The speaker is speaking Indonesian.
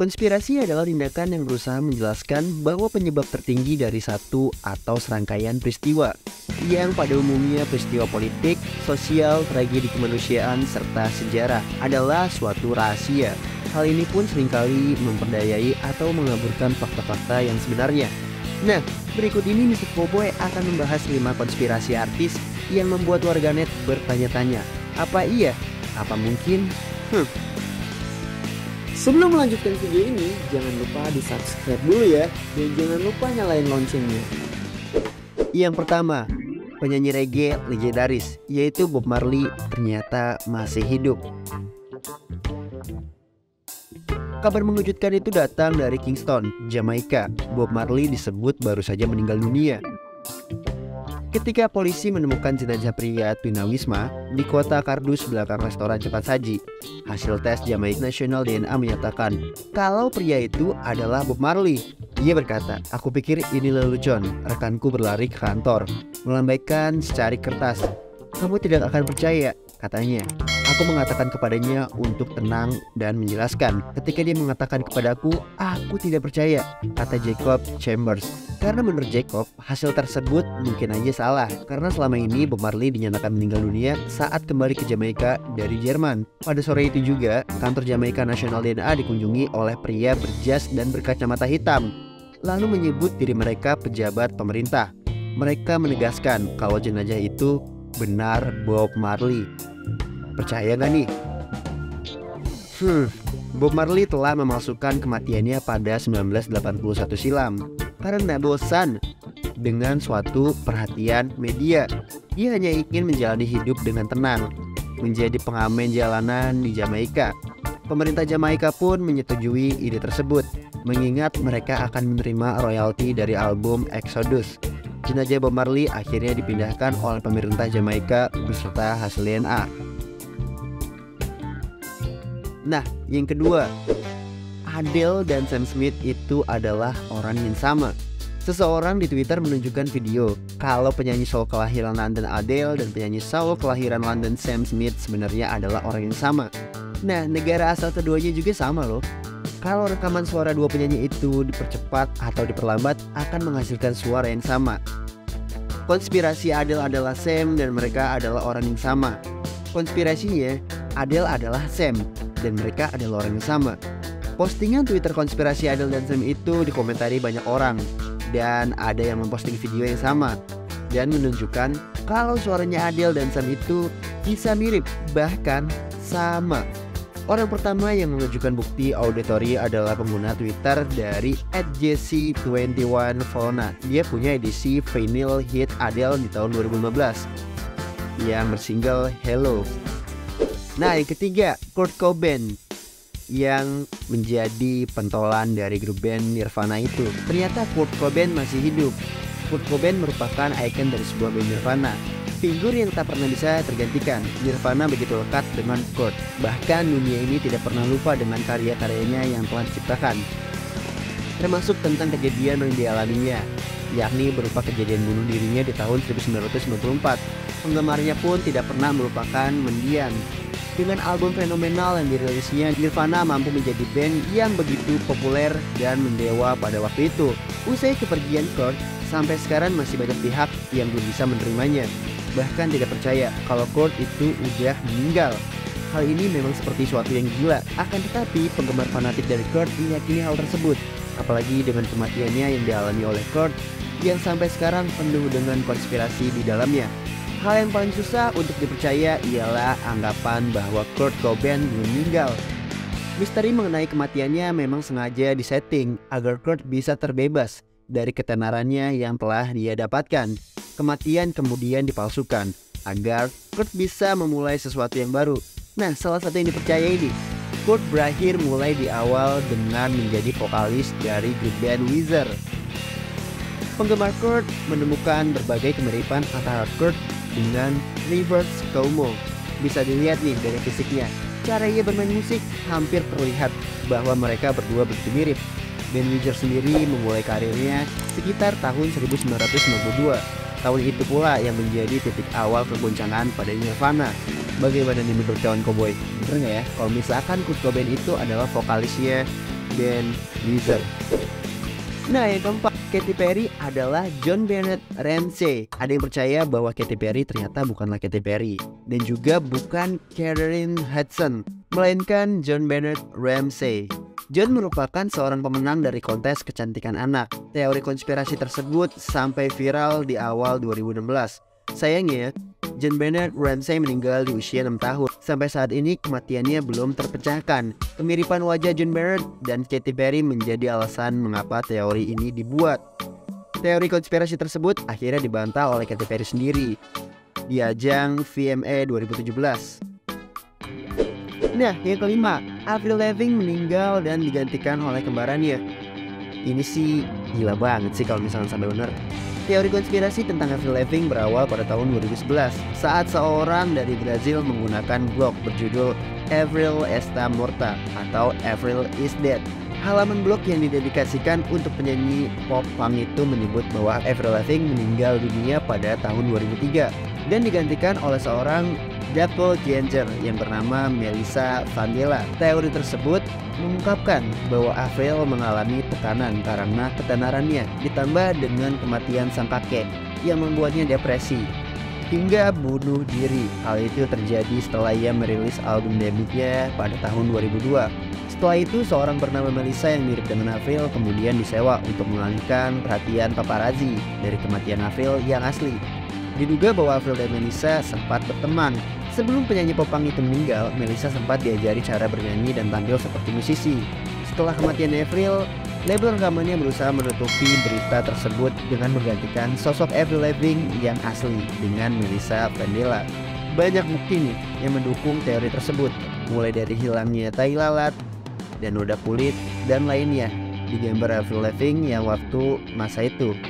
Konspirasi adalah tindakan yang berusaha menjelaskan bahwa penyebab tertinggi dari satu atau serangkaian peristiwa, yang pada umumnya peristiwa politik, sosial, tragedi kemanusiaan, serta sejarah, adalah suatu rahasia. Hal ini pun seringkali memperdayai atau mengaburkan fakta-fakta yang sebenarnya. Nah, berikut ini Mr. Cowboy akan membahas 5 konspirasi artis yang membuat warganet bertanya-tanya. Apa iya? Apa mungkin? Sebelum melanjutkan video ini, jangan lupa di subscribe dulu ya, dan jangan lupa nyalain loncengnya. Yang pertama, penyanyi reggae legendaris, yaitu Bob Marley, ternyata masih hidup. Kabar mengejutkan itu datang dari Kingston, Jamaika. Bob Marley disebut baru saja meninggal dunia. Ketika polisi menemukan jenazah pria tunawisma di kota Kardus belakang restoran cepat saji, hasil tes Jamaika National DNA menyatakan kalau pria itu adalah Bob Marley. Ia berkata, "Aku pikir ini lelucon." Rekanku berlari ke kantor, melambaikan secari kertas. "Kamu tidak akan percaya," katanya. Aku mengatakan kepadanya untuk tenang dan menjelaskan. Ketika dia mengatakan kepadaku, "Aku tidak percaya," kata Jacob Chambers. Karena menurut Jacob, hasil tersebut mungkin aja salah. Karena selama ini Bob Marley dinyatakan meninggal dunia saat kembali ke Jamaika dari Jerman. Pada sore itu juga, kantor Jamaika National DNA dikunjungi oleh pria berjas dan berkacamata hitam, lalu menyebut diri mereka pejabat pemerintah. Mereka menegaskan kalau jenazah itu benar Bob Marley. Percaya gak nih? Bob Marley telah memalsukan kematiannya pada 1981 silam karena bosan dengan suatu perhatian media. Dia hanya ingin menjalani hidup dengan tenang, menjadi pengamen jalanan di Jamaika. Pemerintah Jamaika pun menyetujui ide tersebut, mengingat mereka akan menerima royalti dari album Exodus. Jenazah Bob Marley akhirnya dipindahkan oleh pemerintah Jamaika beserta hasil DNA. Nah, yang kedua, Adele dan Sam Smith itu adalah orang yang sama. Seseorang di Twitter menunjukkan video kalau penyanyi soul kelahiran London Adele dan penyanyi soul kelahiran London Sam Smith sebenarnya adalah orang yang sama. Nah, negara asal keduanya juga sama loh. Kalau rekaman suara dua penyanyi itu dipercepat atau diperlambat akan menghasilkan suara yang sama. Konspirasi Adele adalah Sam dan mereka adalah orang yang sama. Konspirasinya, Adele adalah Sam dan mereka adalah orang yang sama. Postingan Twitter konspirasi Adele dan Sam itu dikomentari banyak orang, dan ada yang memposting video yang sama dan menunjukkan kalau suaranya Adele dan Sam itu bisa mirip, bahkan sama. Orang pertama yang menunjukkan bukti auditory adalah pengguna Twitter dari @jesse21fauna. Dia punya edisi vinyl hit Adele di tahun 2015 yang bersingle Hello. Nah, yang ketiga, Kurt Cobain yang menjadi pentolan dari grup band Nirvana itu. Ternyata Kurt Cobain masih hidup. Kurt Cobain merupakan ikon dari sebuah band Nirvana, figur yang tak pernah bisa tergantikan. Nirvana begitu lekat dengan Kurt, bahkan dunia ini tidak pernah lupa dengan karya-karyanya yang telah diciptakan, termasuk tentang kejadian yang dialaminya, yakni berupa kejadian bunuh dirinya di tahun 1994. Penggemarnya pun tidak pernah melupakan mendiang. Dengan album fenomenal yang dirilisnya, Nirvana mampu menjadi band yang begitu populer dan mendewa pada waktu itu. Usai kepergian Kurt, sampai sekarang masih banyak pihak yang belum bisa menerimanya, bahkan tidak percaya kalau Kurt itu udah meninggal. Hal ini memang seperti suatu yang gila, akan tetapi penggemar fanatik dari Kurt meyakini hal tersebut, apalagi dengan kematiannya yang dialami oleh Kurt yang sampai sekarang penuh dengan konspirasi di dalamnya. Hal yang paling susah untuk dipercaya ialah anggapan bahwa Kurt Cobain meninggal. Misteri mengenai kematiannya memang sengaja disetting agar Kurt bisa terbebas dari ketenarannya yang telah dia dapatkan. Kematian kemudian dipalsukan agar Kurt bisa memulai sesuatu yang baru. Nah, salah satu yang dipercaya ini, Kurt berakhir mulai di awal dengan menjadi vokalis dari grup band Weezer. Penggemar Kurt menemukan berbagai kemiripan antara Kurt dengan Rivers Cuomo. Bisa dilihat nih dari fisiknya, cara ia bermain musik hampir terlihat bahwa mereka berdua begitu mirip. Band Weezer sendiri memulai karirnya sekitar tahun 1992. Tahun itu pula yang menjadi titik awal kegoncangan pada Nirvana. Bagaimana nih menurut kawan Cowboy? Bener nggak ya kalau misalkan Kurt Cobain itu adalah vokalisnya band Weezer. Nah, yang keempat, Katy Perry adalah John Bennett Ramsey. Ada yang percaya bahwa Katy Perry ternyata bukanlah Katy Perry, dan juga bukan Catherine Hudson, melainkan John Bennett Ramsey. John merupakan seorang pemenang dari kontes kecantikan anak. Teori konspirasi tersebut sampai viral di awal 2016. Sayangnya, John Bennett Ramsey meninggal di usia 6 tahun. Sampai saat ini kematiannya belum terpecahkan. Kemiripan wajah John Bennett dan Katy Perry menjadi alasan mengapa teori ini dibuat. Teori konspirasi tersebut akhirnya dibantah oleh Katy Perry sendiri di ajang VMA 2017. Nah, yang kelima, Avril Lavigne meninggal dan digantikan oleh kembarannya. Ini sih gila banget sih kalau misalnya sampai benar. Teori konspirasi tentang Avril Lavigne berawal pada tahun 2011 saat seorang dari Brazil menggunakan blog berjudul Avril Está Morta atau Avril is Dead. Halaman blog yang didedikasikan untuk penyanyi pop punk itu menyebut bahwa Avril Lavigne meninggal dunia pada tahun 2003 dan digantikan oleh seorang doppelganger yang bernama Melissa Vandella. Teori tersebut mengungkapkan bahwa Avril mengalami tekanan karena ketenarannya ditambah dengan kematian sang kakek yang membuatnya depresi hingga bunuh diri. Hal itu terjadi setelah ia merilis album debutnya pada tahun 2002. Setelah itu, seorang bernama Melissa yang mirip dengan Avril kemudian disewa untuk mengalihkan perhatian paparazzi dari kematian Avril yang asli. Diduga bahwa Avril dan Melissa sempat berteman. Sebelum penyanyi popang itu meninggal, Melissa sempat diajari cara bernyanyi dan tampil seperti musisi. Setelah kematian Avril, label rekamannya berusaha menutupi berita tersebut dengan menggantikan sosok Avril Lavigne yang asli dengan Melissa Vandella. Banyak bukti nih yang mendukung teori tersebut, mulai dari hilangnya tai lalat dan noda kulit dan lainnya di gambar Avril Lavigne yang waktu masa itu.